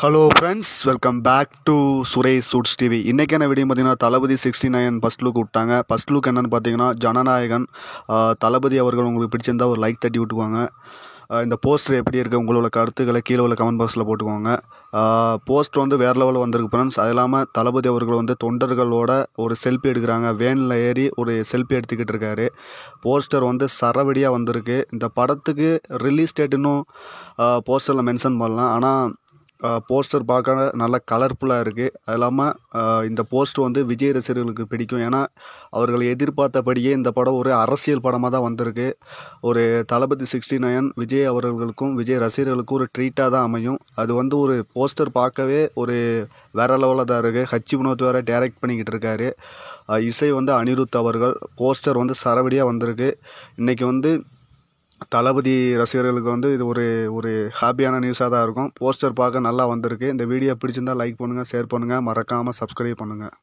Hello friends, welcome back to Suresh shoots TV. இன்றைக்கான video பார்த்தீங்கன்னா Thalapathy 69 first look விட்டாங்க. First look என்னென்னு பார்த்தீங்கன்னா ஜனநாயகன். தளபதி அவர்கள் உங்களுக்கு பிடிச்சிருந்தா ஒரு லைக் தட்டி விட்டுக்குவாங்க. இந்த போஸ்டர் எப்படி இருக்குது, உங்களோட கருத்துக்களை கீழே உள்ள கமெண்ட் பாக்ஸில் போட்டுக்கோங்க. போஸ்டர் வந்து வேறு லெவலில் வந்திருக்கு ஃப்ரெண்ட்ஸ். அது இல்லாமல் தளபதி அவர்கள் வந்து தொண்டர்களோட ஒரு செல்ஃபி எடுக்கிறாங்க. வேனில் ஏறி ஒரு செல்ஃபி எடுத்துக்கிட்டு இருக்காரு. போஸ்டர் வந்து சரவடியாக வந்திருக்கு. இந்த படத்துக்கு ரிலீஸ் டேட் இன்னும் போஸ்டரில் மென்ஷன் பண்ணலாம். ஆனால் போஸ்டர் பார்க்க நல்லா கலர்ஃபுல்லாக இருக்குது. அது இல்லாமல் இந்த போஸ்டர் வந்து விஜய் ரசிகர்களுக்கு பிடிக்கும். ஏன்னா அவர்கள் எதிர்பார்த்தபடியே இந்த படம் ஒரு அரசியல் படமாக தான் வந்திருக்கு. ஒரு தளபதி 69 விஜய் அவர்களுக்கும் விஜய் ரசிகர்களுக்கும் ஒரு ட்ரீட்டாக தான் அமையும். அது வந்து ஒரு போஸ்டர் பார்க்கவே ஒரு வேறு லெவலில் தான் இருக்குது. ஹச்சி வினோத் வேறு டைரக்ட் பண்ணிக்கிட்டு இருக்காரு. இசை வந்து அனிருத் அவர்கள். போஸ்டர் வந்து சரவடியாக வந்திருக்கு. இன்றைக்கி வந்து தளபதி ரசிகர்களுக்கு வந்து இது ஒரு ஒரு ஹாப்பியான நியூஸாக தான் இருக்கும். போஸ்டர் பார்க்க நல்லா வந்திருக்கு. இந்த வீடியோ பிடிச்சிருந்தால் லைக் பண்ணுங்கள், ஷேர் பண்ணுங்கள், மறக்காமல் சப்ஸ்கிரைப் பண்ணுங்கள்.